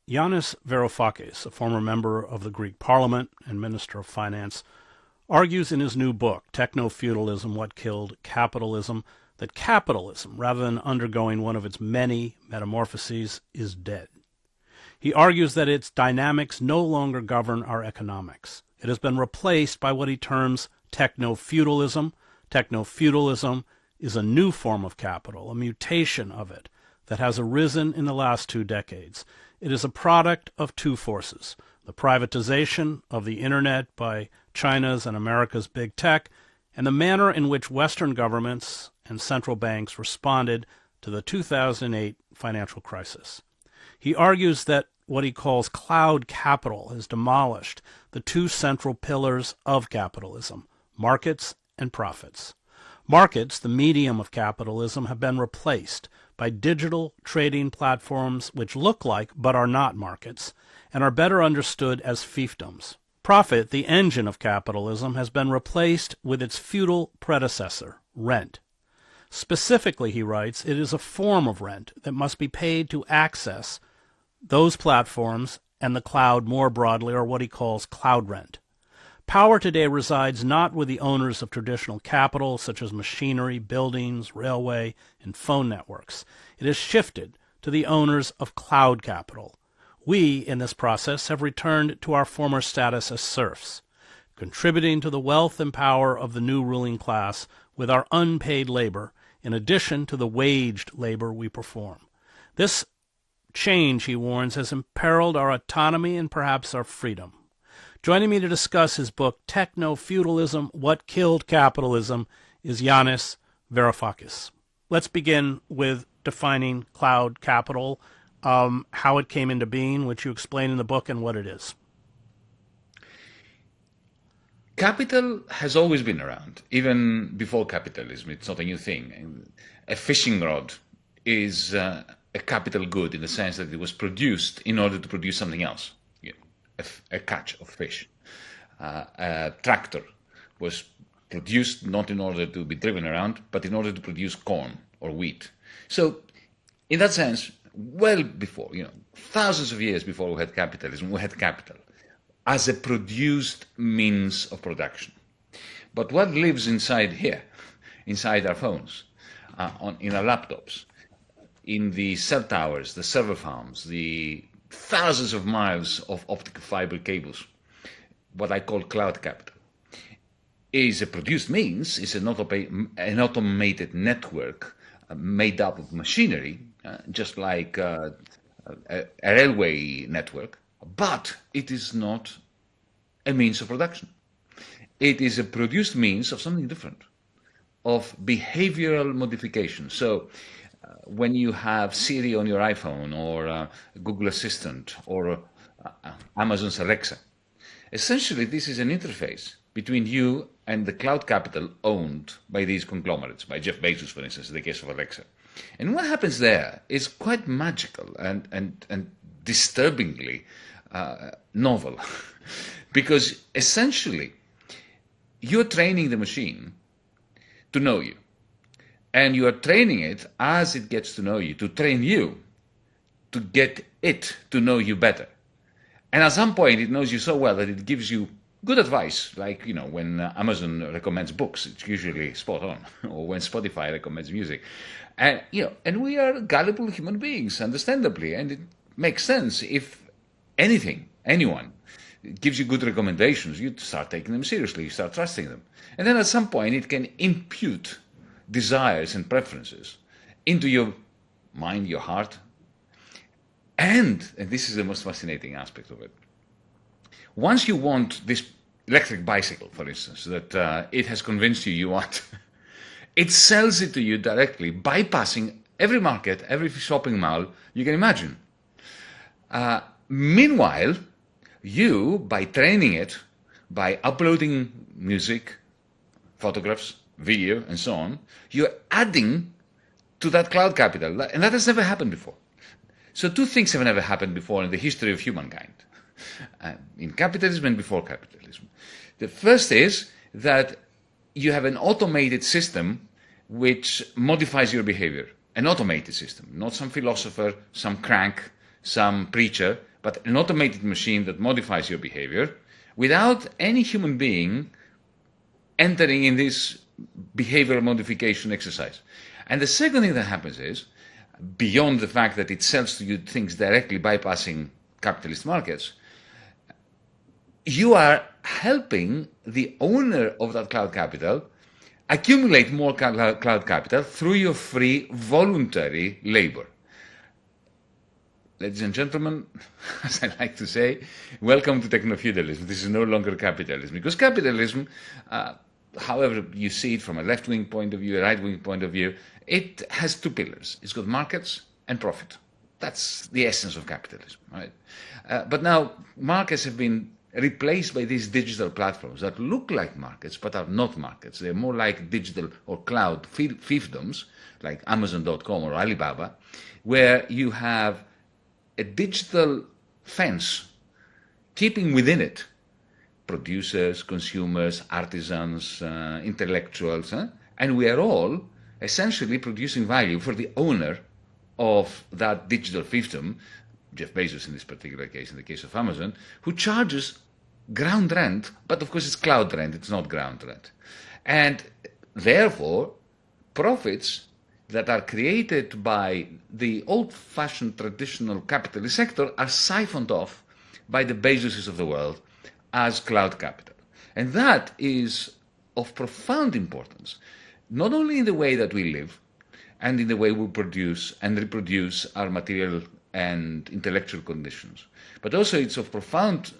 Yanis Varoufakis, a former member of the Greek parliament and minister of finance, argues in his new book, Tecno-Feudalism, What Killed Capitalism, that capitalism, rather than undergoing one of its many metamorphoses, is dead. He argues that its dynamics no longer govern our economics. It has been replaced by what he terms techno-feudalism. Techno-feudalism is a new form of capital, a mutation of it, that has arisen in the last 2 decades. It is a product of 2 forces: the privatization of the internet by China's and America's big tech, and the manner in which Western governments and central banks responded to the 2008 financial crisis. He argues that what he calls cloud capital has demolished the 2 central pillars of capitalism, markets and profits. Markets, the medium of capitalism, have been replaced by digital trading platforms which look like but are not markets and are better understood as fiefdoms. Profit, the engine of capitalism, has been replaced with its feudal predecessor, rent. Specifically, he writes, it is a form of rent that must be paid to access those platforms and the cloud more broadly, or what he calls cloud rent. Power today resides not with the owners of traditional capital, such as machinery, buildings, railway, and phone networks. It has shifted to the owners of cloud capital. We, in this process, have returned to our former status as serfs, contributing to the wealth and power of the new ruling class with our unpaid labor, in addition to the waged labor we perform. This change, he warns, has imperiled our autonomy and perhaps our freedom. Joining me to discuss his book, Tecno-Feudalism, What Killed Capitalism, is Yanis Varoufakis. Let's begin with defining cloud capital, how it came into being, which you explain in the book, and what it is. Capital has always been around, even before capitalism. It's not a new thing. A fishing rod is a capital good in the sense that it was produced in order to produce something else. A catch of fish. A tractor was produced not in order to be driven around, but in order to produce corn or wheat. So, in that sense, well before, thousands of years before we had capitalism, we had capital as a produced means of production. But what lives inside here, inside our phones, in our laptops, in the cell towers, the server farms, the thousands of miles of optical fiber cables, what I call cloud capital, is a produced means, is an automated network made up of machinery, just like a railway network, but it is not a means of production. It is a produced means of something different, of behavioral modification. So, when you have Siri on your iPhone or Google Assistant or Amazon's Alexa, essentially this is an interface between you and the cloud capital owned by these conglomerates, by Jeff Bezos, for instance, in the case of Alexa. And what happens there is quite magical and disturbingly novel, because essentially you're training the machine to know you. And you are training it as it gets to know you, to train you, to get it to know you better. And at some point, it knows you so well that it gives you good advice, like, when Amazon recommends books, it's usually spot on, or when Spotify recommends music. And, and we are gullible human beings, understandably, and it makes sense. If anyone gives you good recommendations, you start taking them seriously, you start trusting them. And then at some point, it can impute desires and preferences into your mind, your heart. And this is the most fascinating aspect of it, once you want this electric bicycle, for instance, that it has convinced you want, it sells it to you directly, bypassing every market, every shopping mall you can imagine. Meanwhile, you, by training it, by uploading music, photographs, video, and so on, you're adding to that cloud capital. And that has never happened before. So 2 things have never happened before in the history of humankind, in capitalism and before capitalism. The first is that you have an automated system which modifies your behavior. An automated system, not some philosopher, some crank, some preacher, but an automated machine that modifies your behavior without any human being entering in this behavioral modification exercise. And the second thing that happens is, beyond the fact that it sells to you things directly bypassing capitalist markets, you are helping the owner of that cloud capital accumulate more cloud capital through your free voluntary labor. Ladies and gentlemen, as I like to say, welcome to technofeudalism. This is no longer capitalism, because capitalism, however you see it from a left-wing point of view, a right-wing point of view, it has two pillars. It's got markets and profit. That's the essence of capitalism, right? But now markets have been replaced by these digital platforms that look like markets but are not markets. They're more like digital or cloud fiefdoms, like Amazon.com or Alibaba, where you have a digital fence keeping within it producers, consumers, artisans, intellectuals, and we are all essentially producing value for the owner of that digital fiefdom, Jeff Bezos in this particular case, in the case of Amazon, who charges ground rent, but of course it's cloud rent, it's not ground rent. And therefore, profits that are created by the old-fashioned traditional capitalist sector are siphoned off by the Bezoses of the world as cloud capital. And that is of profound importance, not only in the way that we live and in the way we produce and reproduce our material and intellectual conditions, but also it's of profound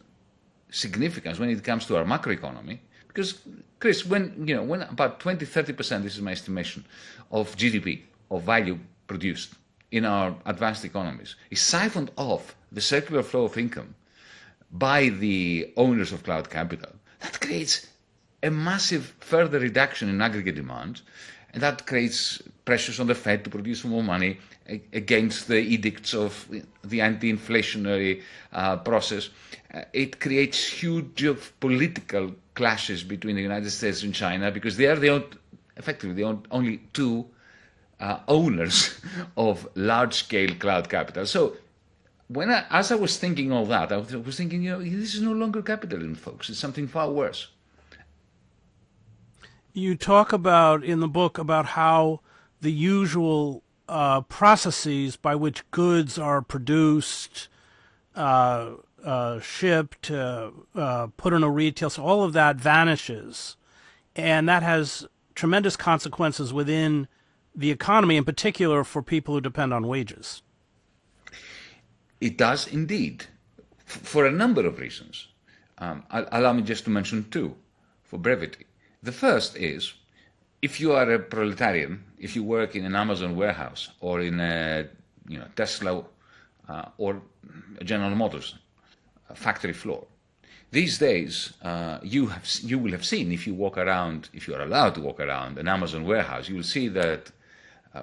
significance when it comes to our macroeconomy. Because, Chris, when about 20-30%, this is my estimation, of GDP, of value produced in our advanced economies, is siphoned off the circular flow of income by the owners of cloud capital, that creates a massive further reduction in aggregate demand, and that creates pressures on the Fed to produce more money against the edicts of the anti-inflationary process. It creates huge political clashes between the United States and China, because they are effectively the only two owners of large-scale cloud capital. So as I was thinking all that, I was thinking, this is no longer capitalism, folks. It's something far worse. You talk about in the book about how the usual processes by which goods are produced, shipped, put in a retail, so all of that vanishes. And that has tremendous consequences within the economy, in particular for people who depend on wages. It does indeed, for a number of reasons. Allow me just to mention two, for brevity. The first is, if you are a proletarian, if you work in an Amazon warehouse or in a Tesla or a General Motors factory floor, these days you will have seen, if you walk around, if you are allowed to walk around an Amazon warehouse, you will see that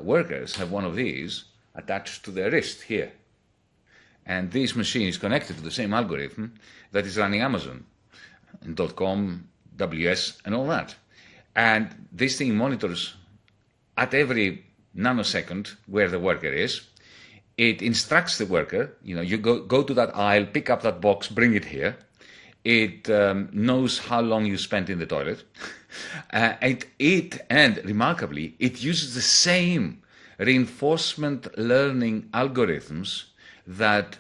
workers have one of these attached to their wrist here. And this machine is connected to the same algorithm that is running Amazon, and .com, WS, and all that. And this thing monitors at every nanosecond where the worker is. It instructs the worker, you go to that aisle, pick up that box, bring it here. It knows how long you spent in the toilet. And remarkably, it uses the same reinforcement learning algorithms that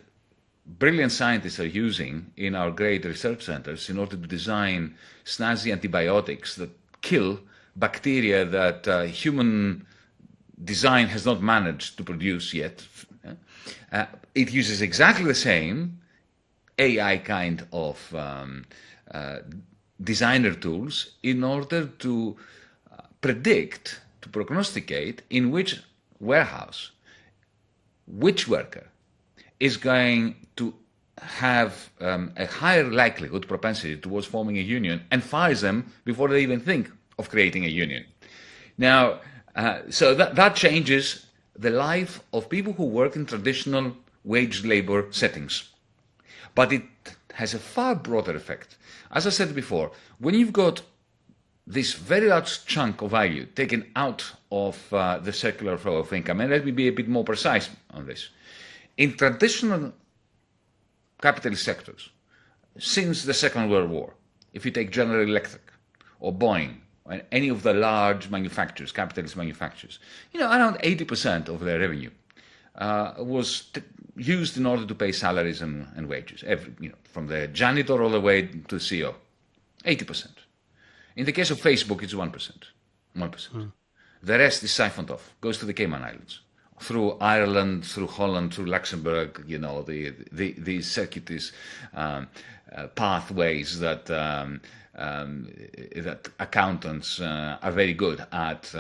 brilliant scientists are using in our great research centers in order to design snazzy antibiotics that kill bacteria that human design has not managed to produce yet. It uses exactly the same AI kind of designer tools in order to predict, to prognosticate in which warehouse, which worker is going to have a higher likelihood, propensity towards forming a union, and fires them before they even think of creating a union. Now, so that changes the life of people who work in traditional wage labor settings. But it has a far broader effect. As I said before, when you've got this very large chunk of value taken out of the circular flow of income, and let me be a bit more precise on this. In traditional capitalist sectors since the Second World War, if you take General Electric or Boeing, or any of the large manufacturers, capitalist manufacturers, around 80% of their revenue was used in order to pay salaries and wages, from the janitor all the way to the CEO, 80%. In the case of Facebook, it's 1%. 1%. The rest is siphoned off, goes to the Cayman Islands, through Ireland, through Holland, through Luxembourg, the circuitous pathways that accountants are very good at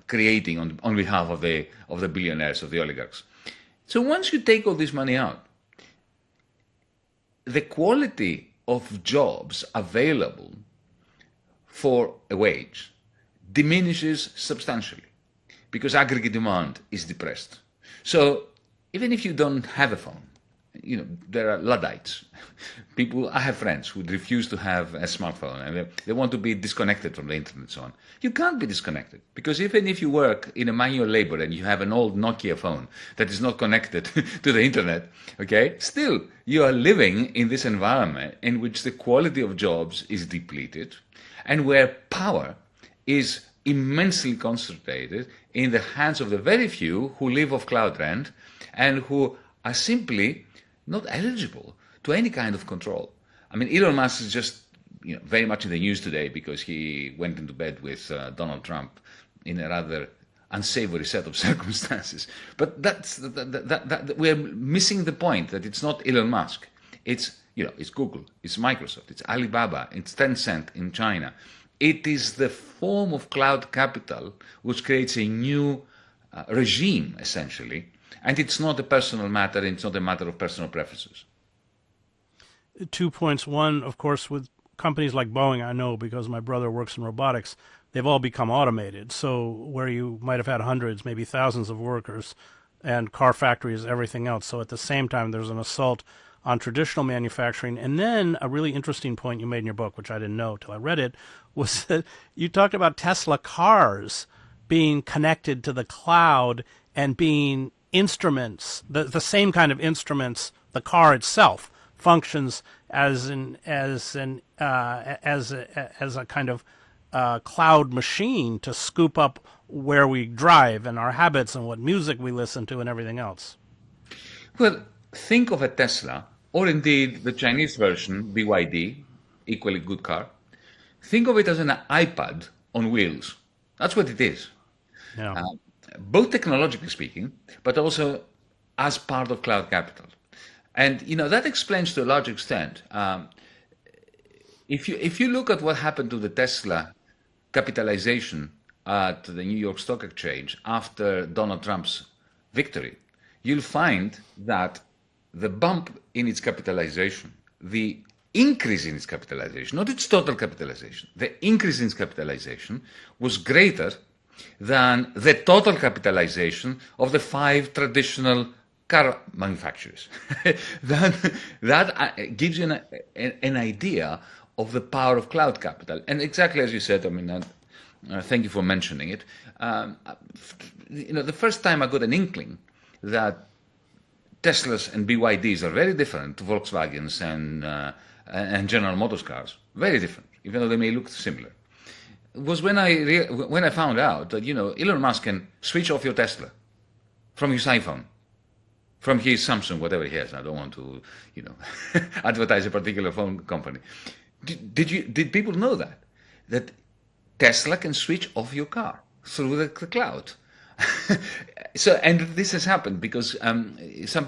creating on behalf of the billionaires, of the oligarchs. So once you take all this money out, the quality of jobs available for a wage diminishes substantially because aggregate demand is depressed. So even if you don't have a phone, there are Luddites. I have friends who refuse to have a smartphone and they want to be disconnected from the internet and so on. You can't be disconnected because even if you work in a manual labor and you have an old Nokia phone that is not connected to the internet, okay, still you are living in this environment in which the quality of jobs is depleted and where power is immensely concentrated in the hands of the very few who live off cloud rent and who are simply not eligible to any kind of control. I mean, Elon Musk is just very much in the news today because he went into bed with Donald Trump in a rather unsavory set of circumstances. But that we're missing the point that it's not Elon Musk. It's Google, it's Microsoft, it's Alibaba, it's Tencent in China. It is the form of cloud capital which creates a new regime, essentially. And it's not a personal matter, it's not a matter of personal preferences. 2 points. One, of course, with companies like Boeing, I know because my brother works in robotics, they've all become automated. So where you might have had hundreds, maybe thousands of workers, and car factories, everything else. So at the same time, there's an assault on traditional manufacturing. And then a really interesting point you made in your book, which I didn't know till I read it, was that you talked about Tesla cars being connected to the cloud and being instruments, the same kind of instruments. The car itself functions as a kind of cloud machine to scoop up where we drive and our habits and what music we listen to and everything else. Well, think of a Tesla, or indeed the Chinese version, BYD, equally good car. Think of it as an iPad on wheels. That's what it is. Yeah. Both technologically speaking, but also as part of cloud capital. And, that explains to a large extent, if you look at what happened to the Tesla capitalization at the New York Stock Exchange after Donald Trump's victory, you'll find that the bump in its capitalization, the increase in its capitalization, not its total capitalization, the increase in its capitalization was greater than the total capitalization of the 5 traditional car manufacturers. that gives you an idea of the power of cloud capital. And exactly as you said, thank you for mentioning it. The first time I got an inkling that Teslas and BYDs are very different to Volkswagens and General Motors cars, very different, even though they may look similar, was when I found out that Elon Musk can switch off your Tesla from his iPhone, from his Samsung, whatever he has. I don't want to advertise a particular phone company. Did people know that Tesla can switch off your car through the cloud? And this has happened because some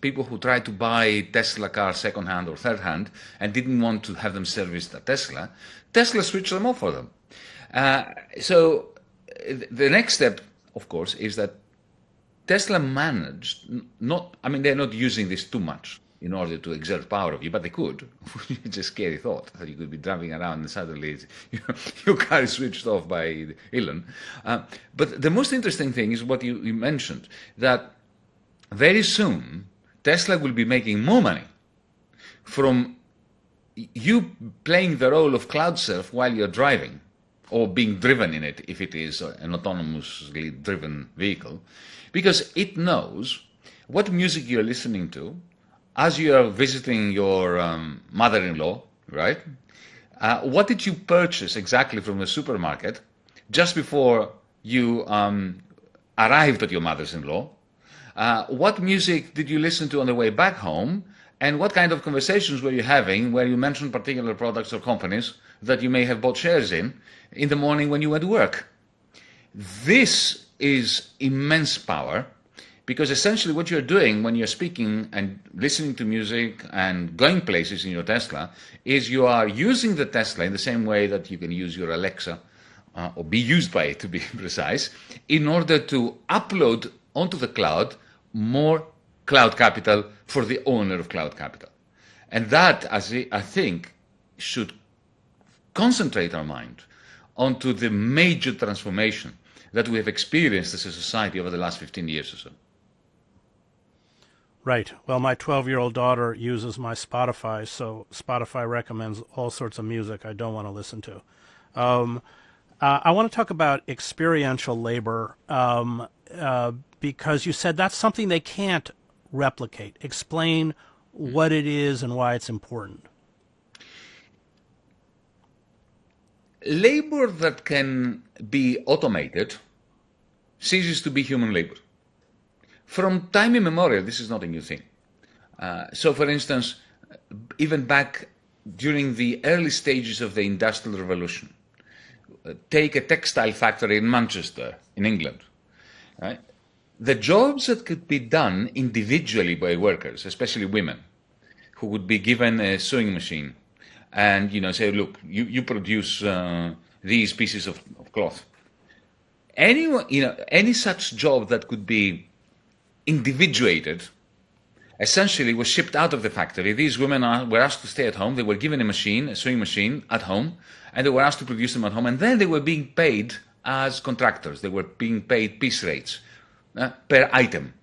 people who tried to buy Tesla cars second-hand or third-hand and didn't want to have them serviced at Tesla switched them off for them. So the next step, of course, is that Tesla managed they're not using this too much in order to exert power of you, but they could. It's a scary thought that you could be driving around and suddenly your car is switched off by Elon. But the most interesting thing is what you mentioned, that very soon Tesla will be making more money from you playing the role of cloud surf while you're driving, or being driven in it if it is an autonomously driven vehicle, because it knows what music you're listening to, as you are visiting your mother-in-law, right? What did you purchase exactly from the supermarket just before you arrived at your mother-in-law? What music did you listen to on the way back home? And what kind of conversations were you having where you mentioned particular products or companies that you may have bought shares in the morning when you went to work? This is immense power, because essentially what you're doing when you're speaking and listening to music and going places in your Tesla is you are using the Tesla in the same way that you can use your Alexa, or be used by it to be precise, in order to upload onto the cloud more cloud capital for the owner of cloud capital. And that, I think, should concentrate our mind onto the major transformation that we have experienced as a society over the last 15 years or so. Right. Well, my 12-year-old daughter uses my Spotify, so Spotify recommends all sorts of music I don't want to listen to. I want to talk about experiential labor because you said that's something they can't replicate. Explain what it is and why it's important. Labor that can be automated ceases to be human labor. From time immemorial, this is not a new thing. So, for instance, even back during the early stages of the Industrial Revolution, take a textile factory in Manchester, in England. Right? The jobs that could be done individually by workers, especially women, who would be given a sewing machine and say, look, you produce these pieces of cloth. Any such job that could be individuated essentially was shipped out of the factory. These women were asked to stay at home. They were given a sewing machine at home, and they were asked to produce them at home. And then they were being paid as contractors. They were being paid piece rates per item.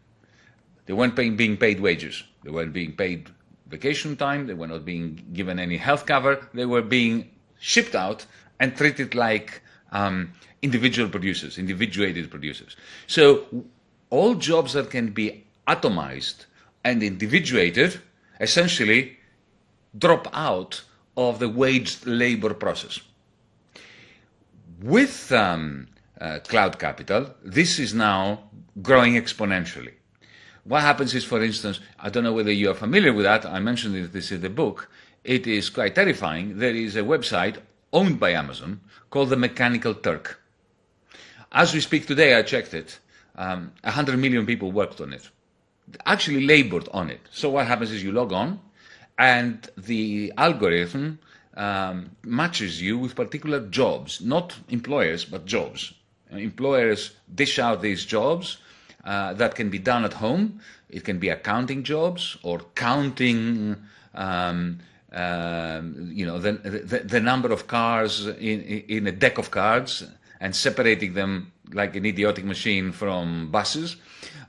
They weren't being paid wages. They weren't being paid vacation time. They were not being given any health cover. They were being shipped out and treated like individual producers, individuated producers. So all jobs that can be atomized and individuated essentially drop out of the waged labor process. With cloud capital, this is now growing exponentially. What happens is, for instance, I don't know whether you are familiar with that. I mentioned this in the book. It is quite terrifying. There is a website owned by Amazon called the Mechanical Turk. As we speak today, I checked it. 100 million people worked on it, actually labored on it. So what happens is you log on, and the algorithm matches you with particular jobs, not employers, but jobs. Employers dish out these jobs that can be done at home. It can be accounting jobs or counting, the number of cars in a deck of cards and separating them like an idiotic machine from buses,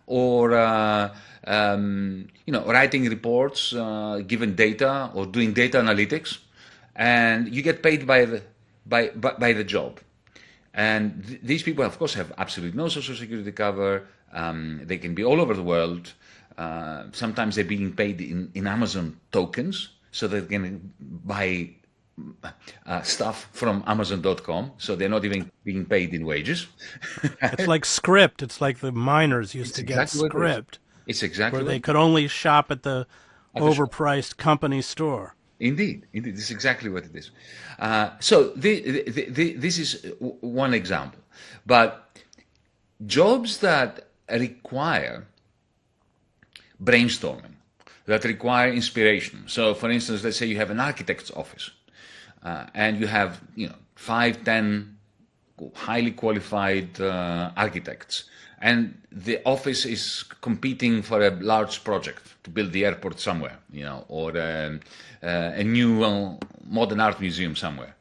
or writing reports, given data, or doing data analytics, and you get paid by the job. And these people, of course, have absolutely no social security cover. They can be all over the world. Sometimes they're being paid in Amazon tokens, so they can buy stuff from Amazon.com, so they're not even being paid in wages. It's like script. It's like the miners used to get script. It's exactly where they could only shop at the overpriced company store. Indeed, this is exactly what it is. So this is one example. But jobs that require brainstorming, that require inspiration. So, for instance, let's say you have an architect's office, and you have 5, 10 highly qualified architects, and the office is competing for a large project to build the airport somewhere, or a new modern art museum somewhere,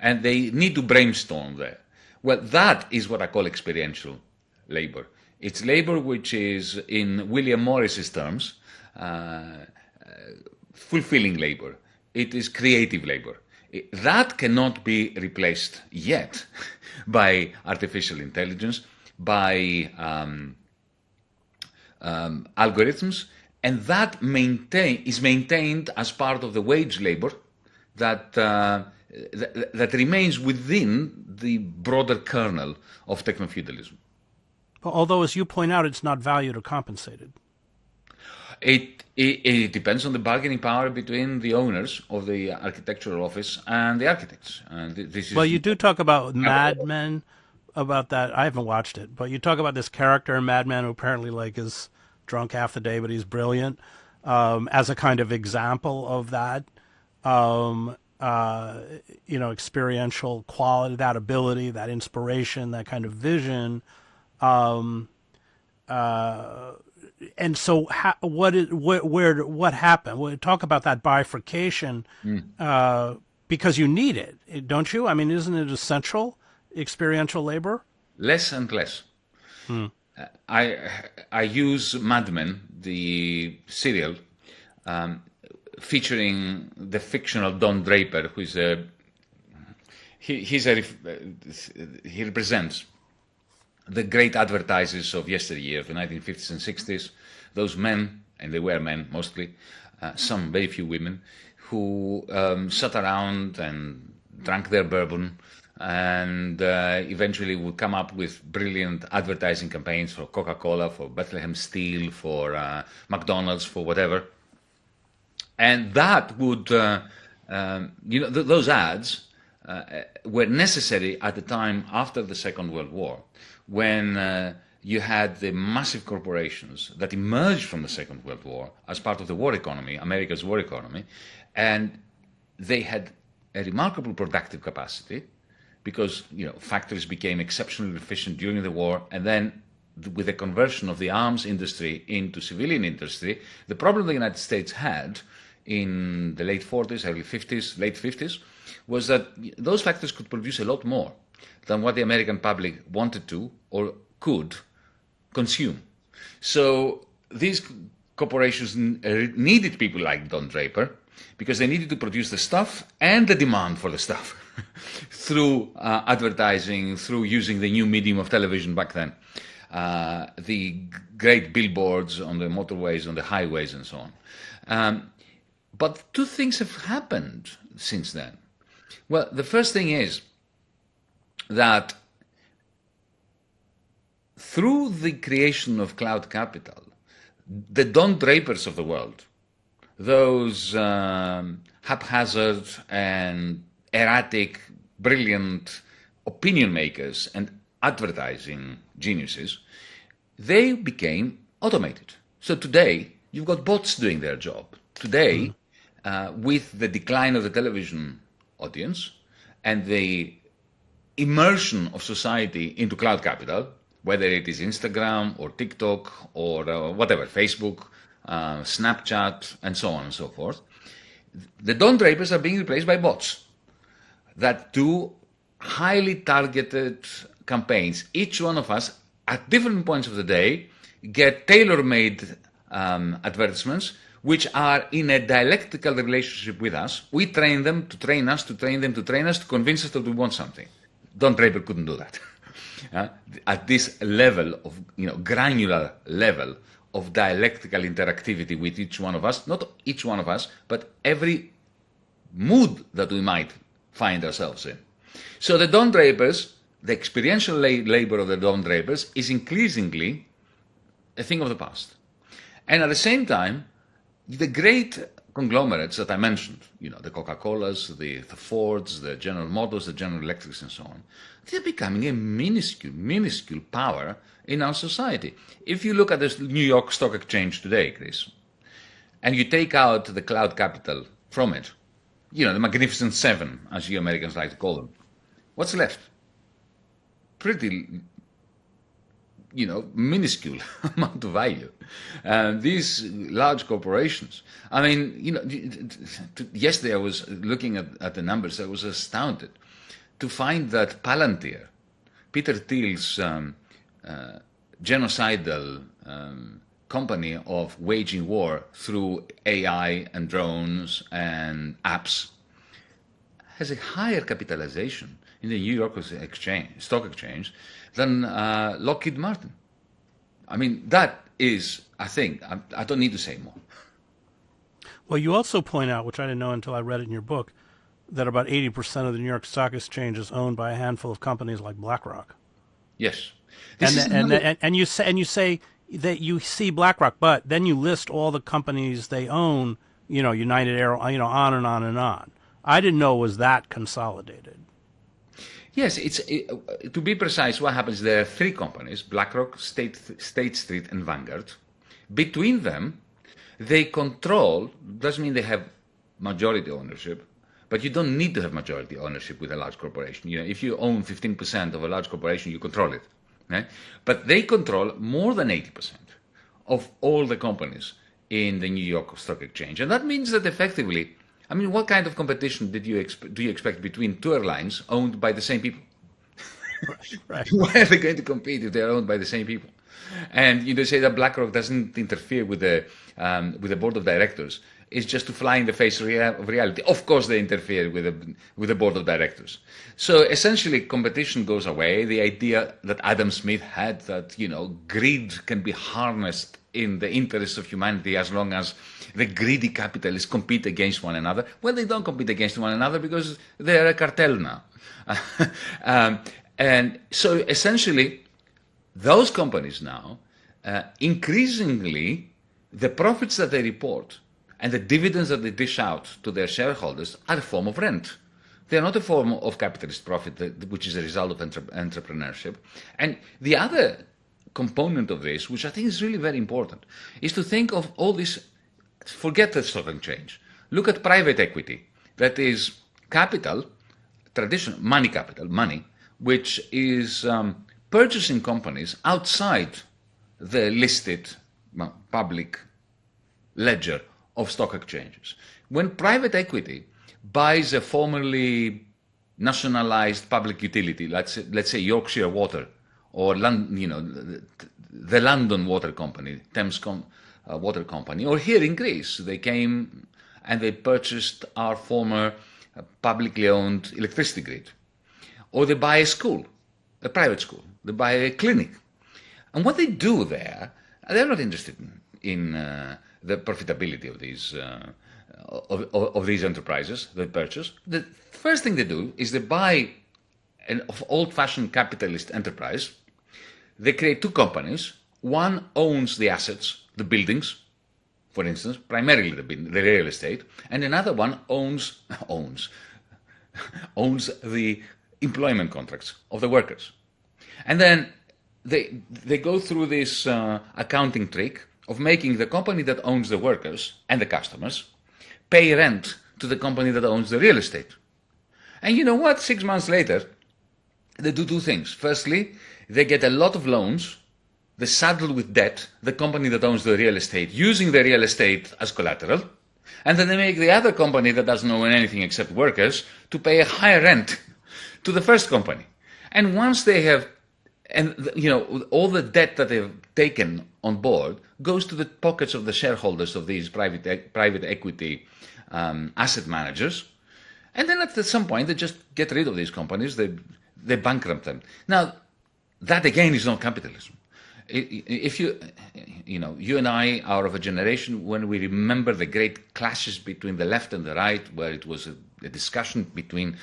and they need to brainstorm there. Well, that is what I call experiential labor. It's labor which is, in William Morris's terms, fulfilling labor. It is creative labor. That cannot be replaced yet by artificial intelligence, by algorithms, and that is maintained as part of the wage labor that remains within the broader kernel of technofeudalism. Although, as you point out, it's not valued or compensated. It depends on the bargaining power between the owners of the architectural office and the architects. And well, you do talk about Mad Men, about that. I haven't watched it, but you talk about this character in Mad Men who apparently is drunk half the day, but he's brilliant, as a kind of example of that, experiential quality, that ability, that inspiration, that kind of vision. And so, what happened? We'll talk about that bifurcation, because you need it, don't you? I mean, isn't it essential, experiential labor? Less and less. I use Mad Men, the serial, featuring the fictional Don Draper, who is he represents the great advertisers of yesteryear, the 1950s and 60s, those men, and they were men mostly, some very few women, who sat around and drank their bourbon and eventually would come up with brilliant advertising campaigns for Coca-Cola, for Bethlehem Steel, for McDonald's, for whatever. And that would, those ads were necessary at the time after the Second World War, when you had the massive corporations that emerged from the Second World War as part of the war economy, America's war economy, and they had a remarkable productive capacity because factories became exceptionally efficient during the war, and then with the conversion of the arms industry into civilian industry, the problem the United States had in the late 40s, early 50s, late 50s, was that those factories could produce a lot more than what the American public wanted to or could consume. So these corporations needed people like Don Draper because they needed to produce the stuff and the demand for the stuff through advertising, through using the new medium of television back then, the great billboards on the motorways, on the highways, and so on. But two things have happened since then. Well, the first thing is that through the creation of cloud capital, the Don Drapers of the world, those haphazard and erratic, brilliant opinion makers and advertising geniuses, they became automated. So today, you've got bots doing their job. Today, with the decline of the television audience and the immersion of society into cloud capital, whether it is Instagram or TikTok or whatever, Facebook, Snapchat, and so on and so forth, the Don Drapers are being replaced by bots that do highly targeted campaigns. Each one of us, at different points of the day, get tailor-made advertisements which are in a dialectical relationship with us. We train them to train us, to train them to train us, to convince us that we want something. Don Draper couldn't do that. At this level of, granular level of dialectical interactivity with each one of us, not each one of us, but every mood that we might find ourselves in. So the Don Drapers, the experiential labor of the Don Drapers is increasingly a thing of the past. And at the same time, the great conglomerates that I mentioned, the Coca-Colas, the Fords, the General Motors, the General Electrics, and so on, they're becoming a minuscule power in our society. If you look at the New York Stock Exchange today, Chris, and you take out the cloud capital from it, the Magnificent Seven, as you Americans like to call them, what's left? Pretty, minuscule amount of value. These large corporations, yesterday I was looking at the numbers, I was astounded to find that Palantir, Peter Thiel's genocidal company of waging war through AI and drones and apps, has a higher capitalization in the New York Stock Exchange than Lockheed Martin. I mean, that is, I think, I don't need to say more. Well, you also point out, which I didn't know until I read it in your book, that about 80% of the New York Stock Exchange is owned by a handful of companies like BlackRock. Yes. And you say that you see BlackRock, but then you list all the companies they own, United Air, on and on and on. I didn't know it was that consolidated. Yes, to be precise, what happens, there are three companies, BlackRock, State Street, and Vanguard. Between them, they control, doesn't mean they have majority ownership, but you don't need to have majority ownership with a large corporation. If you own 15% of a large corporation, you control it. Right? But they control more than 80% of all the companies in the New York Stock Exchange. And that means that effectively, I mean, what kind of competition do you expect between two airlines owned by the same people? Right. Why are they going to compete if they are owned by the same people? And you say that BlackRock doesn't interfere with the board of directors. It's just to fly in the face of reality. Of course, they interfere with the board of directors. So essentially, competition goes away. The idea that Adam Smith had that greed can be harnessed in the interests of humanity as long as the greedy capitalists compete against one another. Well, they don't compete against one another because they're a cartel now. And so essentially, those companies now, increasingly, the profits that they report and the dividends that they dish out to their shareholders are a form of rent. They are not a form of capitalist profit, which is a result of entrepreneurship. And the other component of this, which I think is really very important, is to think of all this, forget the stock exchange. Look at private equity. That is capital, traditional money, which is purchasing companies outside the listed public ledger of stock exchanges. When private equity buys a formerly nationalized public utility, let's say Yorkshire Water, or the London Water Company, Thames Water Company, or here in Greece, they came and they purchased our former publicly owned electricity grid. Or they buy a school, a private school, they buy a clinic. And what they do there, they're not interested in the profitability of these enterprises they purchase. The first thing they do is they buy an old-fashioned capitalist enterprise. They create two companies. One owns the assets, the buildings, for instance, primarily the real estate, and another one owns the employment contracts of the workers. And then they go through this accounting trick of making the company that owns the workers and the customers pay rent to the company that owns the real estate. And you know what? 6 months later, they do two things. Firstly, they get a lot of loans. They saddle with debt the company that owns the real estate, using the real estate as collateral. And then they make the other company that doesn't own anything except workers to pay a higher rent to the first company. And once they have, all the debt that they've taken on board goes to the pockets of the shareholders of these private equity asset managers. And then at some point, they just get rid of these companies. They bankrupt them. Now, that again is not capitalism. If you and I are of a generation when we remember the great clashes between the left and the right, where it was a discussion between,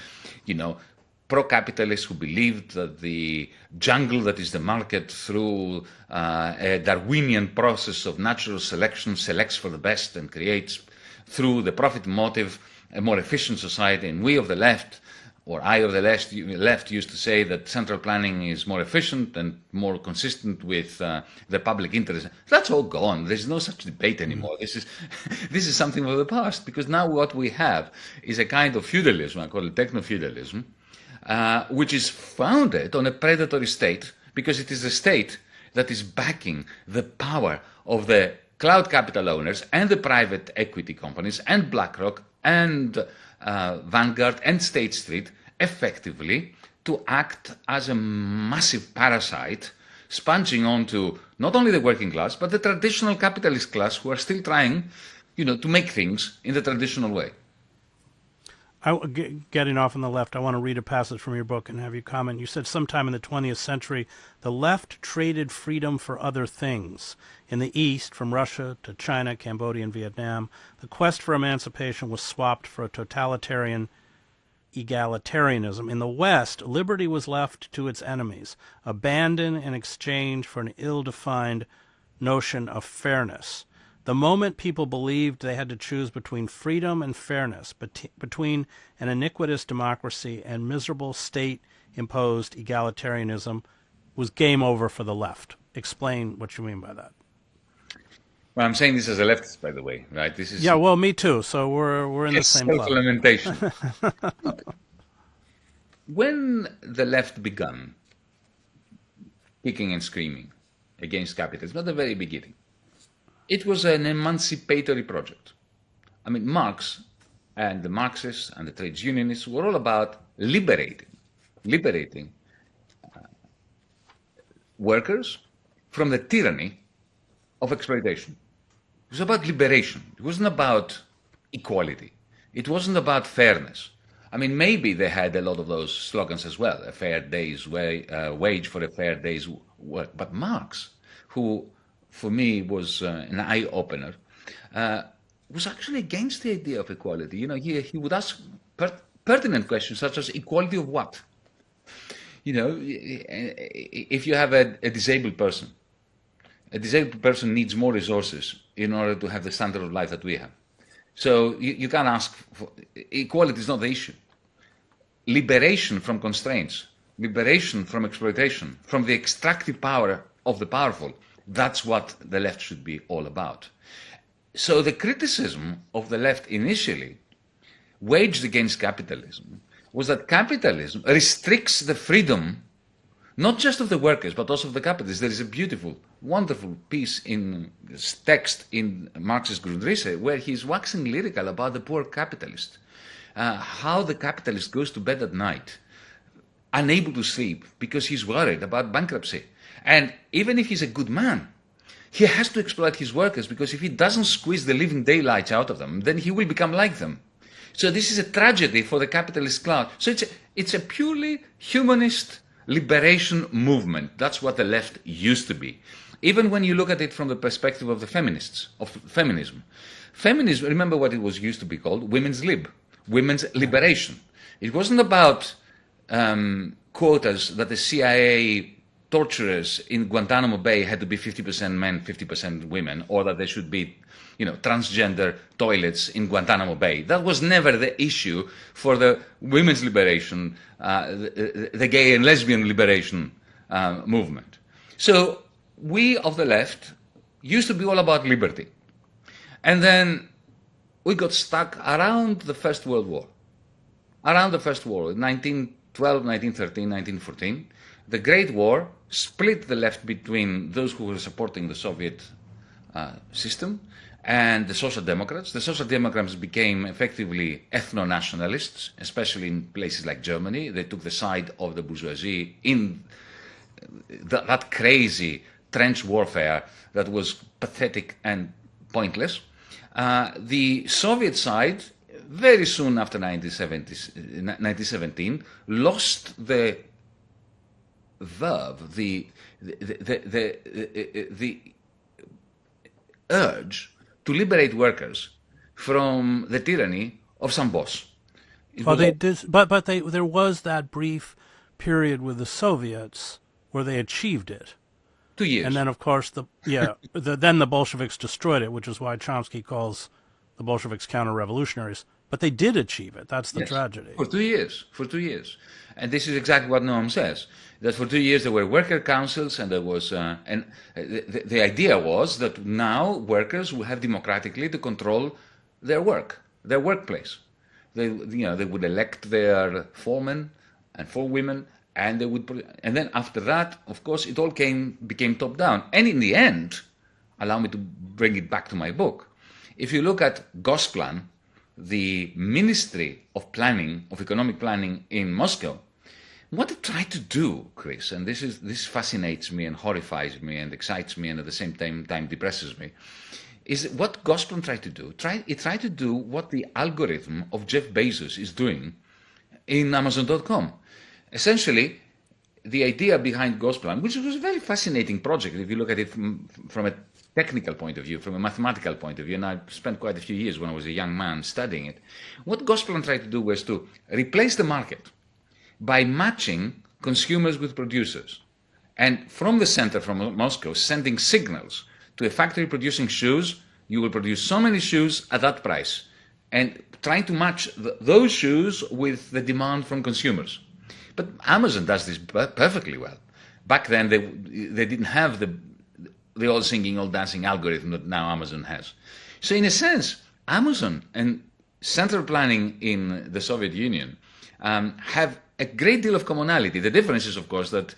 pro-capitalists who believed that the jungle that is the market through a Darwinian process of natural selection selects for the best and creates through the profit motive a more efficient society. And we of the left, or I of the left used to say that central planning is more efficient and more consistent with the public interest. That's all gone. There's no such debate anymore. This is something of the past, because now what we have is a kind of feudalism, I call it tecno-feudalism, which is founded on a predatory state, because it is the state that is backing the power of the cloud capital owners and the private equity companies and BlackRock and Vanguard and State Street effectively to act as a massive parasite, sponging onto not only the working class, but the traditional capitalist class who are still trying, to make things in the traditional way. Getting off on the left, I want to read a passage from your book and have you comment. You said sometime in the 20th century, the left traded freedom for other things. In the East, from Russia to China, Cambodia, and Vietnam, the quest for emancipation was swapped for a totalitarian egalitarianism. In the West, liberty was left to its enemies, abandoned in exchange for an ill-defined notion of fairness. The moment people believed they had to choose between freedom and fairness, between an iniquitous democracy and miserable state-imposed egalitarianism, was game over for the left. Explain what you mean by that. Well, I'm saying this as a leftist, by the way, right? This is well, me too. So we're in the same club. Self-lamentation. When the left began kicking and screaming against capitalism at the very beginning, it was an emancipatory project. I mean, Marx and the Marxists and the trades unionists were all about liberating workers from the tyranny of exploitation. It was about liberation. It wasn't about equality. It wasn't about fairness. I mean, maybe they had a lot of those slogans as well, a fair day's wage for a fair day's work. But Marx, who for me was an eye-opener, was actually against the idea of equality. You know, he would ask pertinent questions such as equality of what? You know, if you have a disabled person needs more resources in order to have the standard of life that we have. So you can't ask for equality is not the issue. Liberation from constraints, liberation from exploitation, from the extractive power of the powerful, that's what the left should be all about. So the criticism of the left initially waged against capitalism was that capitalism restricts the freedom not just of the workers, but also of the capitalists. There is a beautiful, wonderful piece in this text in Marx's Grundrisse where he's waxing lyrical about the poor capitalist, how the capitalist goes to bed at night, unable to sleep because he's worried about bankruptcy. And even if he's a good man, he has to exploit his workers because if he doesn't squeeze the living daylights out of them, then he will become like them. So this is a tragedy for the capitalist class. So it's a purely humanist liberation movement. That's what the left used to be. Even when you look at it from the perspective of the feminists, of feminism. Feminism, remember what it was used to be called? Women's liberation. It wasn't about quotas that the CIA torturers in Guantanamo Bay had to be 50% men, 50% women, or that there should be, transgender toilets in Guantanamo Bay. That was never the issue for the women's liberation, the gay and lesbian liberation movement. So we of the left used to be all about liberty. And then we got stuck around the First World War. Around the First World War, 1912, 1913, 1914, the Great War split the left between those who were supporting the Soviet system and the Social Democrats. The Social Democrats became effectively ethno-nationalists, especially in places like Germany. They took the side of the bourgeoisie in that crazy trench warfare that was pathetic and pointless. The Soviet side, very soon after 1917, lost the verve, the urge to liberate workers from the tyranny of some boss. Well, there was that brief period with the Soviets where they achieved it. 2 years. And then, of course, then the Bolsheviks destroyed it, which is why Chomsky calls the Bolsheviks counter-revolutionaries. But they did achieve it. That's the tragedy. For 2 years. And this is exactly what Noam says, that for 2 years there were worker councils and there was, the idea was that now workers will have democratically to control their work, their workplace. They would elect their foremen and forewomen, and then after that, of course, it all became top down. And in the end, allow me to bring it back to my book. If you look at Gosplan, the Ministry of Planning, of Economic Planning in Moscow, what it tried to do, Chris, and this fascinates me and horrifies me and excites me and at the same time depresses me, is what Gosplan tried to do. It tried to do what the algorithm of Jeff Bezos is doing in Amazon.com. Essentially, the idea behind Gosplan, which was a very fascinating project if you look at it from a technical point of view, from a mathematical point of view, and I spent quite a few years when I was a young man studying it. What Gosplan tried to do was to replace the market by matching consumers with producers. And from the center, from Moscow, sending signals to a factory producing shoes, you will produce so many shoes at that price. And trying to match those shoes with the demand from consumers. But Amazon does this perfectly well. Back then, they didn't have the all singing, all dancing algorithm that now Amazon has. So in a sense, Amazon and central planning in the Soviet Union have a great deal of commonality. The difference is, of course, that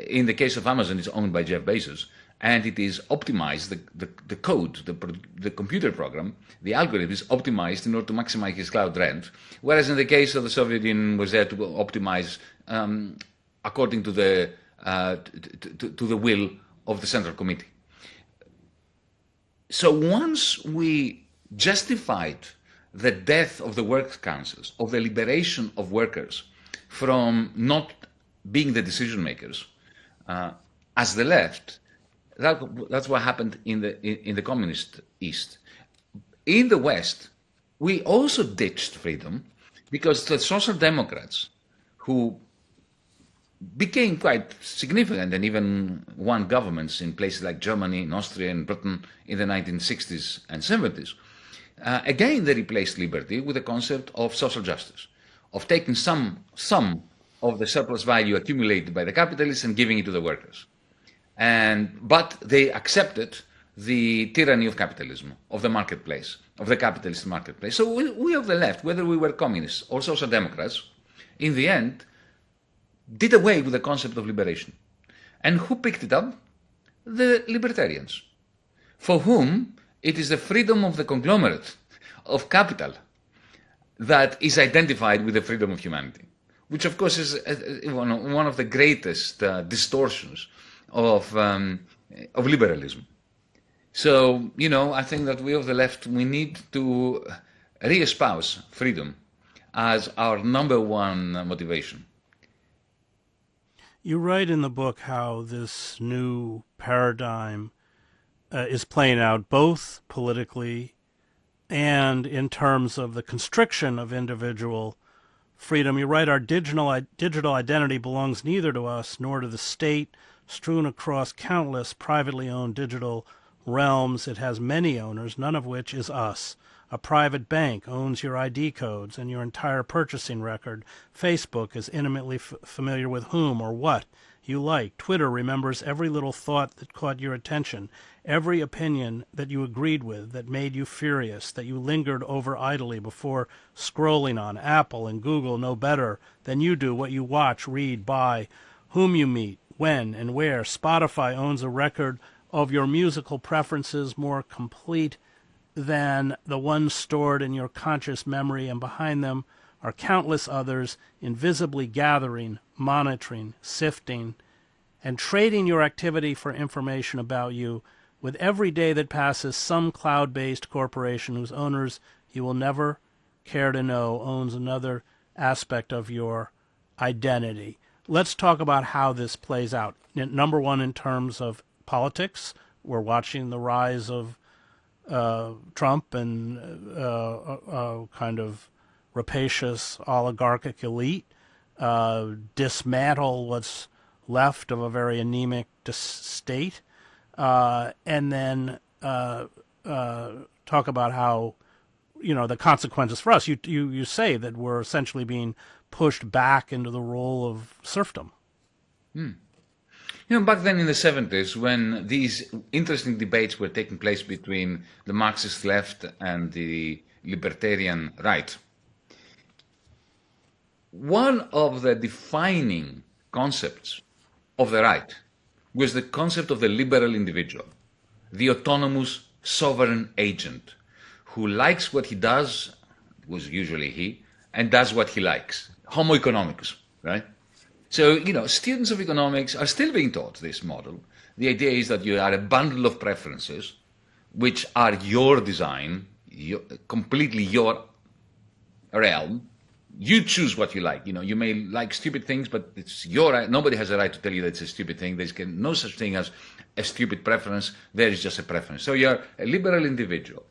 in the case of Amazon, it's owned by Jeff Bezos, and it is optimized, the code, the computer program, the algorithm is optimized in order to maximize his cloud rent, whereas in the case of the Soviet Union was there to optimize according to the will of the Central Committee. So once we justified the death of the works councils, of the liberation of workers from not being the decision makers, as the left, that's what happened in the communist East. In the West, we also ditched freedom because the social democrats, who became quite significant and even won governments in places like Germany, and Austria, and Britain in the 1960s and 70s, again they replaced liberty with the concept of social justice, of taking some of the surplus value accumulated by the capitalists and giving it to the workers. But they accepted the tyranny of capitalism, of the marketplace, of the capitalist marketplace. So we of the left, whether we were communists or social democrats, in the end, did away with the concept of liberation. And who picked it up? The libertarians, for whom it is the freedom of the conglomerate of capital that is identified with the freedom of humanity, which of course is one of the greatest distortions of liberalism. So, I think that we of the left, we need to re-espouse freedom as our number one motivation. You write in the book how this new paradigm is playing out both politically and in terms of the constriction of individual freedom. You write, our digital identity belongs neither to us nor to the state. Strewn across countless privately owned digital realms, it has many owners, none of which is us. A private bank owns your ID codes and your entire purchasing record. Facebook is intimately familiar with whom or what you like. Twitter remembers every little thought that caught your attention, every opinion that you agreed with, that made you furious, that you lingered over idly before scrolling on. Apple and Google know better than you do what you watch, read, buy, whom you meet, when and where. Spotify owns a record of your musical preferences more complete than the ones stored in your conscious memory, and behind them are countless others invisibly gathering, monitoring, sifting, and trading your activity for information about you. With every day that passes, some cloud-based corporation whose owners you will never care to know owns another aspect of your identity. Let's talk about how this plays out. Number one, in terms of politics, we're watching the rise of Trump and kind of rapacious oligarchic elite dismantle what's left of a very anemic state, and then talk about how, the consequences for us. You say that we're essentially being pushed back into the role of serfdom. Back then in the 70s, when these interesting debates were taking place between the Marxist left and the libertarian right, one of the defining concepts of the right was the concept of the liberal individual, the autonomous sovereign agent, who likes what he does, was usually he, and does what he likes. Homo economicus, right? So, students of economics are still being taught this model. The idea is that you are a bundle of preferences which are your design, completely your realm. You choose what you like. You may like stupid things, but it's your right. Nobody has a right to tell you that it's a stupid thing. There's no such thing as a stupid preference. There is just a preference. So you're a liberal individual.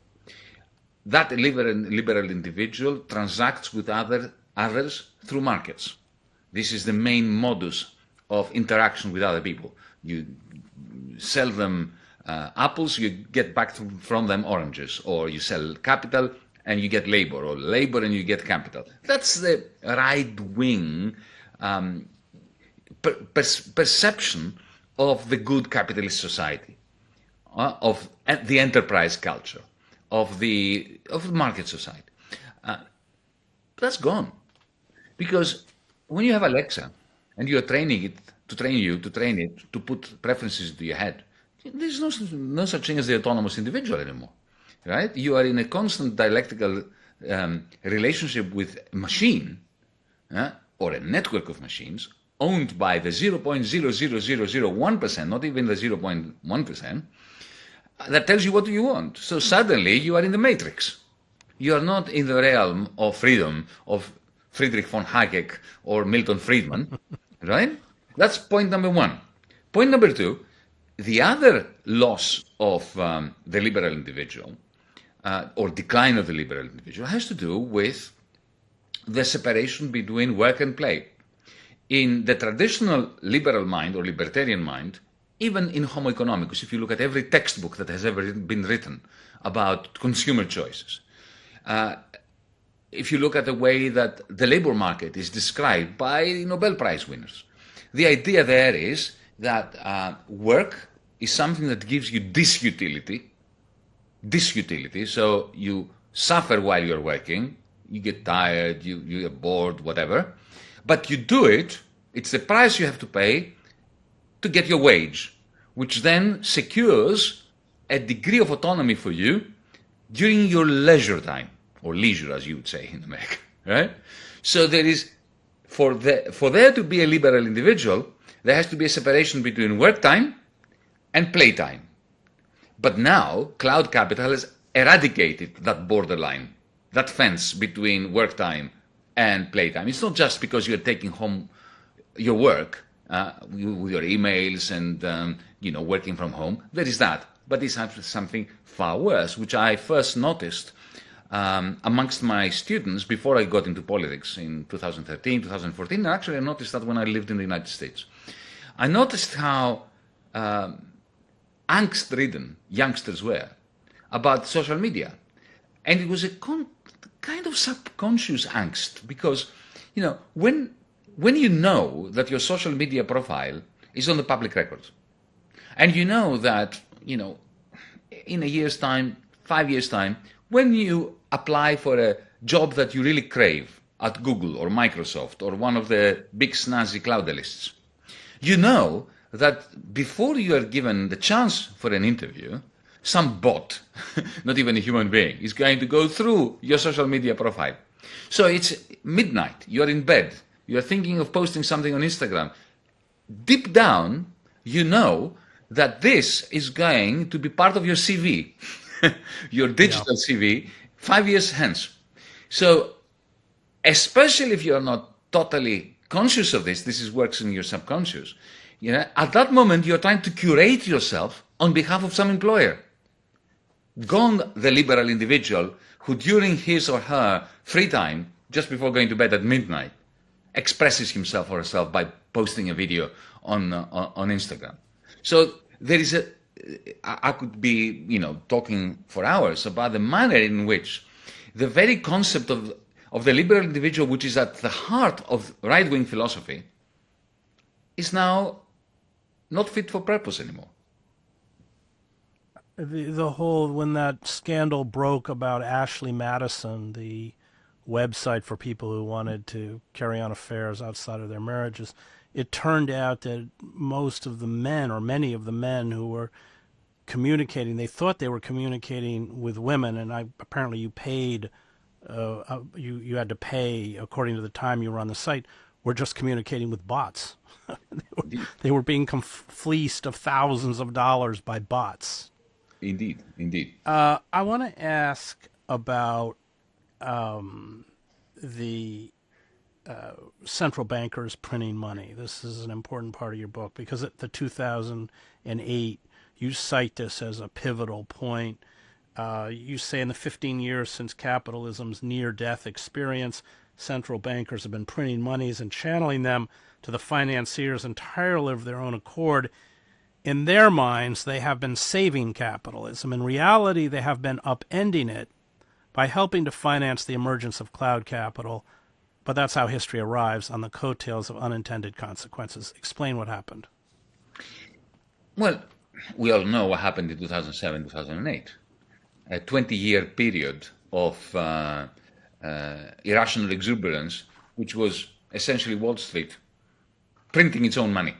That liberal individual transacts with others through markets. This is the main modus of interaction with other people. You sell them apples, you get back from them oranges, or you sell capital and you get labor, or labor and you get capital. That's the right-wing perception of the good capitalist society, of the enterprise culture, of the market society. That's gone, because when you have Alexa and you are training it to put preferences into your head, there's no such thing as the autonomous individual anymore. Right? You are in a constant dialectical relationship with a machine, or a network of machines owned by the 0.00001%, not even the 0.1%, that tells you what you want. So suddenly you are in the matrix. You are not in the realm of freedom of Friedrich von Hayek or Milton Friedman, right? That's point number one. Point number two, the other loss of the liberal individual, or decline of the liberal individual, has to do with the separation between work and play. In the traditional liberal mind or libertarian mind, even in Homo economicus, if you look at every textbook that has ever been written about consumer choices, if you look at the way that the labor market is described by Nobel Prize winners, the idea there is that work is something that gives you disutility, so you suffer while you're working, you get tired, you get bored, whatever, but you do it, it's the price you have to pay to get your wage, which then secures a degree of autonomy for you during your leisure time, or leisure as you would say in America, right? So there is, for there to be a liberal individual, there has to be a separation between work time and play time. But now, cloud capital has eradicated that borderline, that fence between work time and play time. It's not just because you're taking home your work with your emails and working from home. There is that. But it's something far worse, which I first noticed amongst my students before I got into politics in 2013, 2014. And actually, I noticed that when I lived in the United States. I noticed how angst-ridden youngsters were about social media. And it was a kind of subconscious angst, because, when you know that your social media profile is on the public record, and you know that, in a year's time, 5 years' time, when you apply for a job that you really crave at Google or Microsoft or one of the big snazzy cloudalists, you know that before you are given the chance for an interview, some bot, not even a human being, is going to go through your social media profile. So it's midnight, you're in bed, you're thinking of posting something on Instagram. Deep down, you know that this is going to be part of your CV, your digital CV, 5 years hence. So, especially if you're not totally conscious of this works in your subconscious, at that moment you're trying to curate yourself on behalf of some employer. Gone the liberal individual who during his or her free time, just before going to bed at midnight, expresses himself or herself by posting a video on Instagram. So there is I could be, talking for hours about the manner in which the very concept of the liberal individual, which is at the heart of right-wing philosophy, is now not fit for purpose anymore. The whole, when that scandal broke about Ashley Madison, the website for people who wanted to carry on affairs outside of their marriages, it turned out that most of the men, or many of the men who were communicating, they thought they were communicating with women, and apparently you paid, you had to pay according to the time you were on the site, were just communicating with bots. They were being fleeced of thousands of dollars by bots. Indeed, indeed. I want to ask about the central bankers printing money. This is an important part of your book because at the 2008, you cite this as a pivotal point. You say in the 15 years since capitalism's near-death experience, central bankers have been printing monies and channeling them to the financiers entirely of their own accord. In their minds, they have been saving capitalism. In reality, they have been upending it by helping to finance the emergence of cloud capital. But that's how history arrives, on the coattails of unintended consequences. Explain what happened. Well, we all know what happened in 2007, 2008. A 20-year period of irrational exuberance, which was essentially Wall Street printing its own money.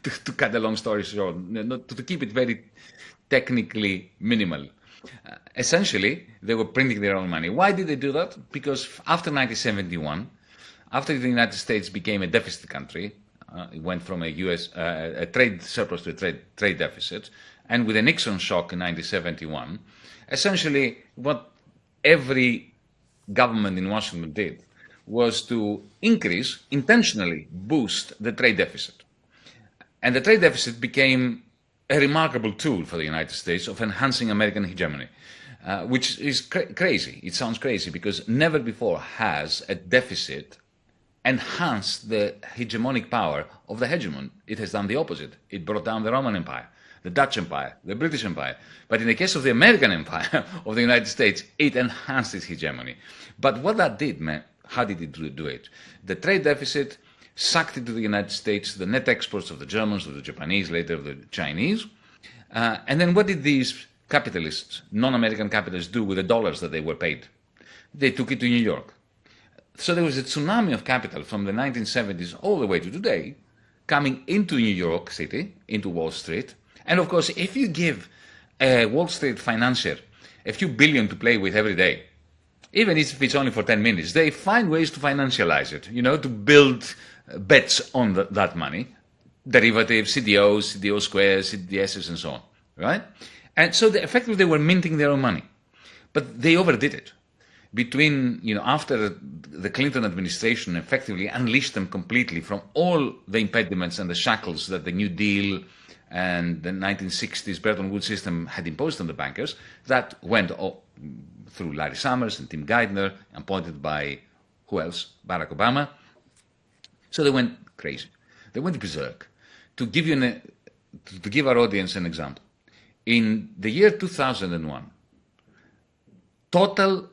to cut a long story short, to keep it very technically minimal. Essentially, they were printing their own money. Why did they do that? Because after 1971, after the United States became a deficit country, it went from a trade surplus to a trade deficit, and with the Nixon shock in 1971, essentially what every government in Washington did was to intentionally boost the trade deficit. And the trade deficit became a remarkable tool for the United States of enhancing American hegemony, which is crazy. It sounds crazy because never before has a deficit enhanced the hegemonic power of the hegemon. It has done the opposite. It brought down the Roman Empire, the Dutch Empire, the British Empire. But in the case of the American Empire of the United States, it enhanced its hegemony. But what that did, man, how did it do it? The trade deficit sucked into the United States the net exports of the Germans, of the Japanese, later of the Chinese. And then what did these capitalists, non-American capitalists, do with the dollars that they were paid? They took it to New York. So there was a tsunami of capital from the 1970s all the way to today coming into New York City, into Wall Street. And of course, if you give a Wall Street financier a few billion to play with every day, even if it's only for 10 minutes, they find ways to financialize it, to build bets on that money, derivatives, CDOs, CDO squares, CDSs, and so on, right? And so effectively they were minting their own money. But they overdid it. After the Clinton administration effectively unleashed them completely from all the impediments and the shackles that the New Deal and the 1960s Bretton Woods system had imposed on the bankers, that went through Larry Summers and Tim Geithner, appointed by, who else? Barack Obama. So they went crazy. They went berserk. To give our audience an example, in the year 2001, total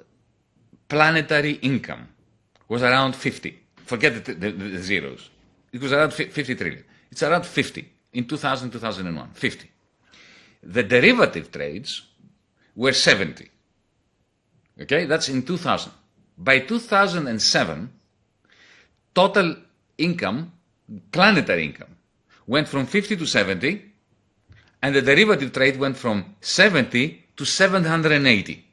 planetary income was around 50. Forget the zeros. It was around 50 trillion. It's around 50 in 2000, 2001, 50. The derivative trades were 70. Okay, that's in 2000. By 2007, total income, planetary income, went from 50 to 70, and the derivative trade went from 70 to 780.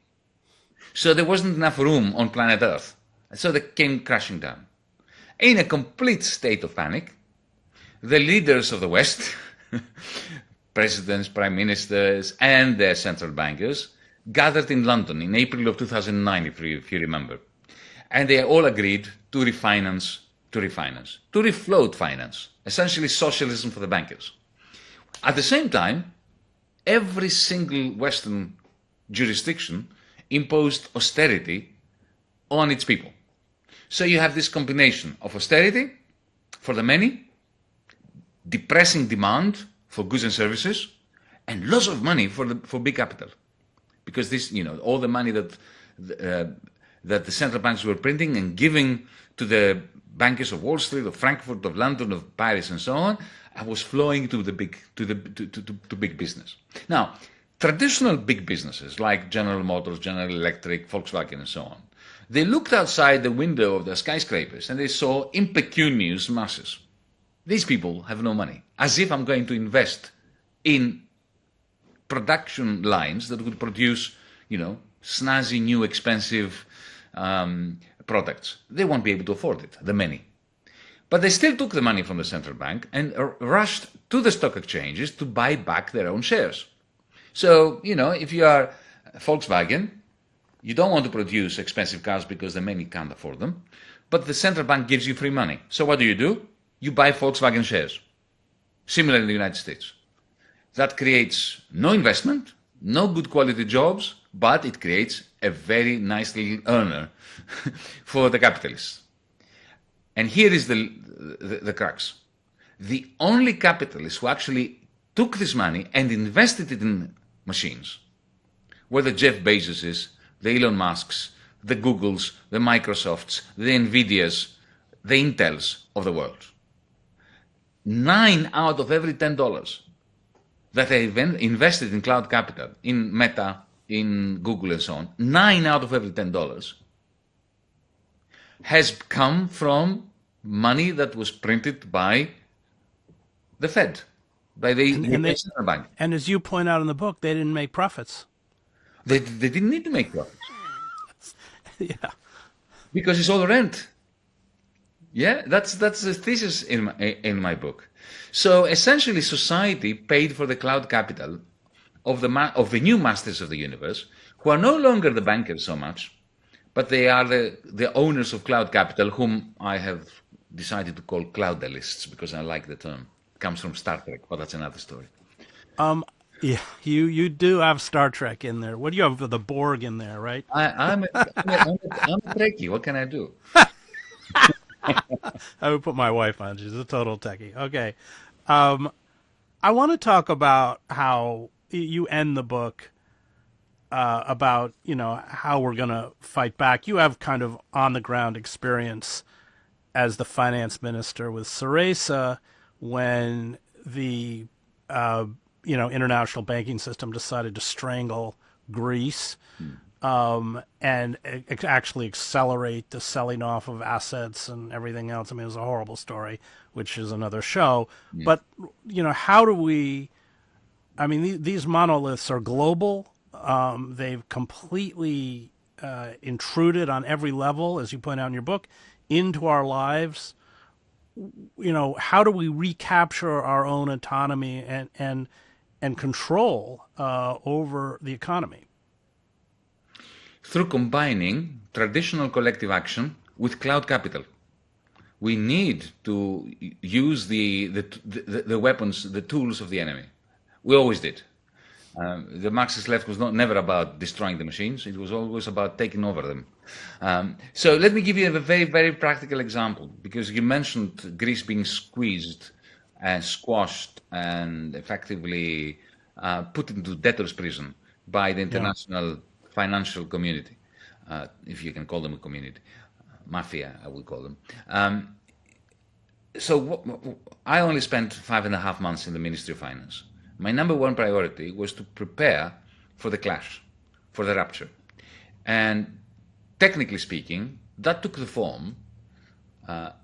So there wasn't enough room on planet Earth. So they came crashing down. In a complete state of panic, the leaders of the West, presidents, prime ministers, and their central bankers, gathered in London in April of 2009, if you remember. And they all agreed to refloat finance, essentially socialism for the bankers. At the same time, every single Western jurisdiction imposed austerity on its people. So you have this combination of austerity for the many, depressing demand for goods and services, and lots of money for big capital. Because this, all the money that the central banks were printing and giving to the bankers of Wall Street, of Frankfurt, of London, of Paris, and so on, was flowing to big business. Now, traditional big businesses like General Motors, General Electric, Volkswagen, and so on, they looked outside the window of the skyscrapers and they saw impecunious masses. These people have no money. As if I'm going to invest in production lines that would produce, snazzy, new, expensive products. They won't be able to afford it, the many. But they still took the money from the central bank and rushed to the stock exchanges to buy back their own shares. So, if you are Volkswagen, you don't want to produce expensive cars because the many can't afford them, but the central bank gives you free money. So what do? You buy Volkswagen shares. Similar in the United States. That creates no investment, no good quality jobs, but it creates a very nice little earner for the capitalists. And here is the crux. The only capitalists who actually took this money and invested it in machines were the Jeff Bezoses, the Elon Musks, the Googles, the Microsofts, the Nvidias, the Intels of the world. 9 out of every $10 that they invested in cloud capital, in Meta, in Google and so on, 9 out of every $10 has come from money that was printed by the Fed, by the central bank. And as you point out in the book, they didn't make profits. They didn't need to make profits. Yeah. Because it's all rent. Yeah, that's the thesis in my book. So essentially, society paid for the cloud capital of the new masters of the universe, who are no longer the bankers so much, but they are the owners of cloud capital, whom I have decided to call cloudalists because I like the term. It comes from Star Trek, but that's another story. Yeah, you do have Star Trek in there. What do you have for the Borg in there, right? I'm a Trekkie. What can I do? I would put my wife on. She's a total techie. Okay. I want to talk about how you end the book about, how we're going to fight back. You have kind of on-the-ground experience as the finance minister with Syriza when the, international banking system decided to strangle Greece. And actually accelerate the selling off of assets and everything else. I mean, it was a horrible story, which is another show. Yeah. But, how do we... I mean, these monoliths are global. They've completely intruded on every level, as you point out in your book, into our lives. How do we recapture our own autonomy and control over the economy? Through combining traditional collective action with cloud capital. We need to use the weapons, the tools of the enemy. We always did. The Marxist left was never about destroying the machines. It was always about taking over them. So let me give you a very, very practical example, because you mentioned Greece being squeezed and squashed and effectively put into debtor's prison by the international financial community, if you can call them a community. Mafia, I would call them. So I only spent 5.5 months in the Ministry of Finance. My number one priority was to prepare for the clash, for the rupture. And technically speaking, that took the form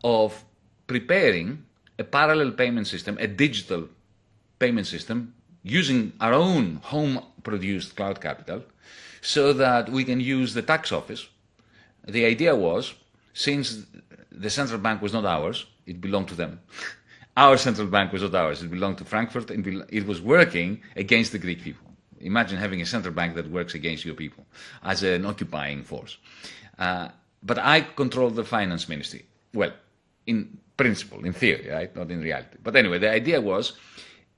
of preparing a parallel payment system, a digital payment system, using our own home-produced cloud capital, so that we can use the tax office. The idea was, since the central bank was not ours, it belonged to them. Our central bank was not ours, it belonged to Frankfurt, and it was working against the Greek people. Imagine having a central bank that works against your people as an occupying force. But I controlled the finance ministry. Well, in principle, in theory, right? Not in reality. But anyway, the idea was,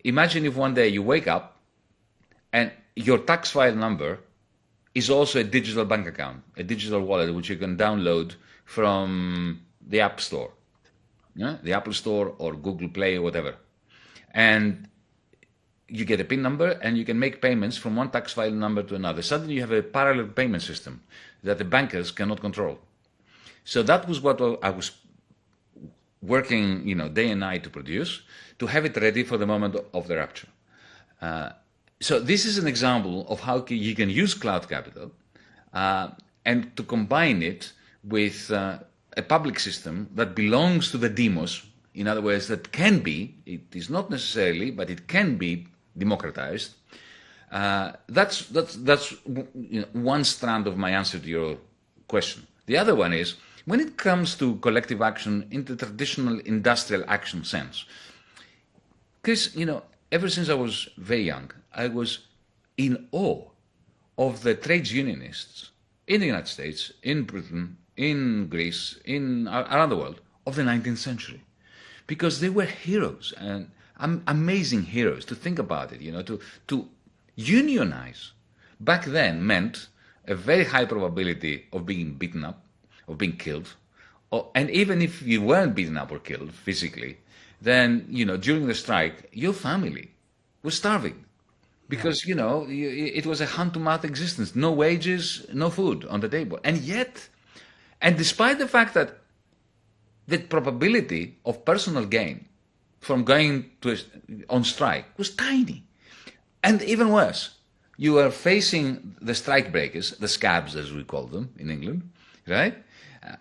imagine if one day you wake up and your tax file number is also a digital bank account, a digital wallet which you can download from the App Store, the Apple Store or Google Play or whatever. And you get a PIN number and you can make payments from one tax file number to another. Suddenly you have a parallel payment system that the bankers cannot control. So that was what I was working, day and night to produce, to have it ready for the moment of the rupture. So this is an example of how you can use cloud capital and to combine it with a public system that belongs to the demos. In other words, that can be, it is not necessarily, but it can be democratized. That's one strand of my answer to your question. The other one is, when it comes to collective action in the traditional industrial action sense, because, ever since I was very young, I was in awe of the trades unionists in the United States, in Britain, in Greece, around the world of the 19th century, because they were heroes and amazing heroes. To think about it, to unionize back then meant a very high probability of being beaten up, of being killed, and even if you weren't beaten up or killed physically, then during the strike, your family was starving. Because, it was a hand-to-mouth existence. No wages, no food on the table. And despite the fact that the probability of personal gain from going on strike was tiny. And even worse, you were facing the strike breakers, the scabs as we call them in England, right?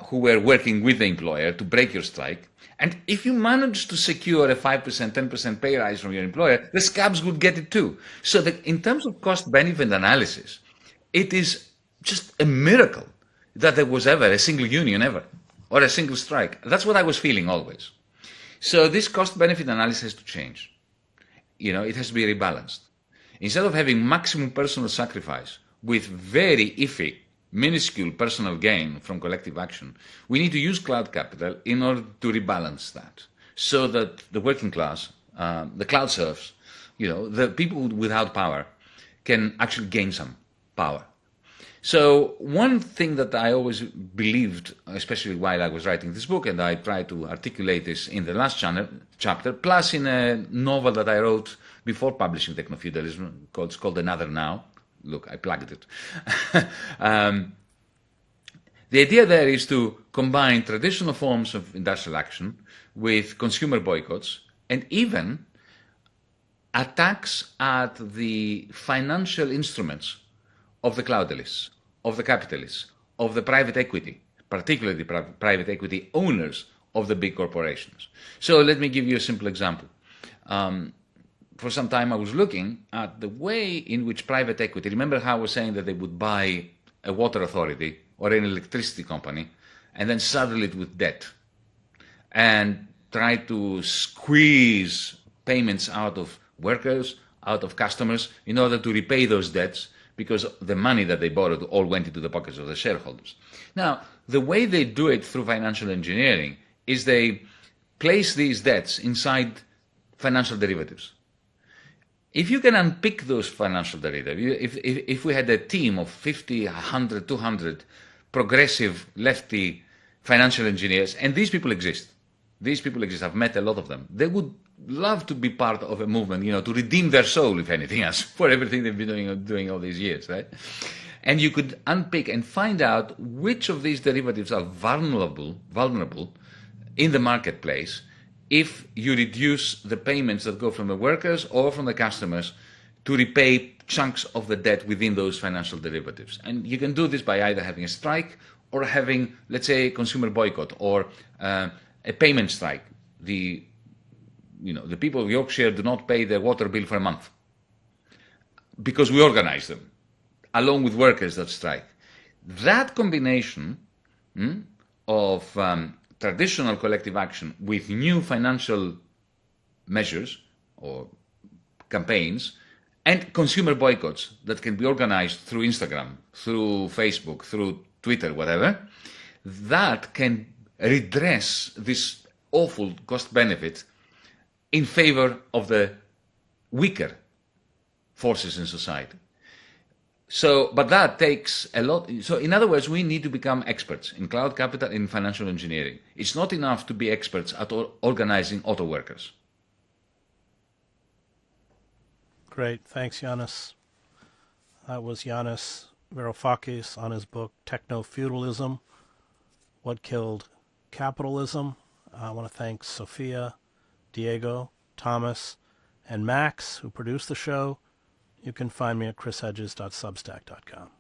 Who were working with the employer to break your strike. And if you managed to secure a 5%, 10% pay rise from your employer, the scabs would get it too. So in terms of cost-benefit analysis, it is just a miracle that there was ever a single union ever, or a single strike. That's what I was feeling always. So this cost-benefit analysis has to change. It has to be rebalanced. Instead of having maximum personal sacrifice with very iffy, minuscule personal gain from collective action, we need to use cloud capital in order to rebalance that, so that the working class, the cloud serfs, the people without power can actually gain some power. So one thing that I always believed, especially while I was writing this book, and I tried to articulate this in the last chapter, plus in a novel that I wrote before publishing Tecnofeudalism, it's called Another Now. Look, I plugged it. The idea there is to combine traditional forms of industrial action with consumer boycotts and even attacks at the financial instruments of the cloudalists, of the capitalists, of the private equity, particularly the private equity owners of the big corporations. So let me give you a simple example. For some time I was looking at the way in which private equity, remember how I was saying that they would buy a water authority or an electricity company and then saddle it with debt and try to squeeze payments out of workers, out of customers in order to repay those debts, because the money that they borrowed all went into the pockets of the shareholders. Now, the way they do it through financial engineering is they place these debts inside financial derivatives. If you can unpick those financial derivatives, if we had a team of 50, 100, 200 progressive lefty financial engineers, and these people exist, I've met a lot of them, they would love to be part of a movement, to redeem their soul, if anything else, for everything they've been doing all these years, right? And you could unpick and find out which of these derivatives are vulnerable in the marketplace if you reduce the payments that go from the workers or from the customers to repay chunks of the debt within those financial derivatives. And you can do this by either having a strike or having, let's say, a consumer boycott or a payment strike. The people of Yorkshire do not pay their water bill for a month because we organize them, along with workers that strike. That combination of traditional collective action with new financial measures or campaigns and consumer boycotts that can be organized through Instagram, through Facebook, through Twitter, whatever, that can redress this awful cost-benefit in favor of the weaker forces in society. So, but that takes a lot. So, in other words, we need to become experts in cloud capital, in financial engineering. It's not enough to be experts at organizing auto workers. Great. Thanks, Yanis. That was Yanis Varoufakis on his book, Tecnofeudalism, What Killed Capitalism. I want to thank Sophia, Diego, Thomas, and Max, who produced the show. You can find me at chrishedges.substack.com.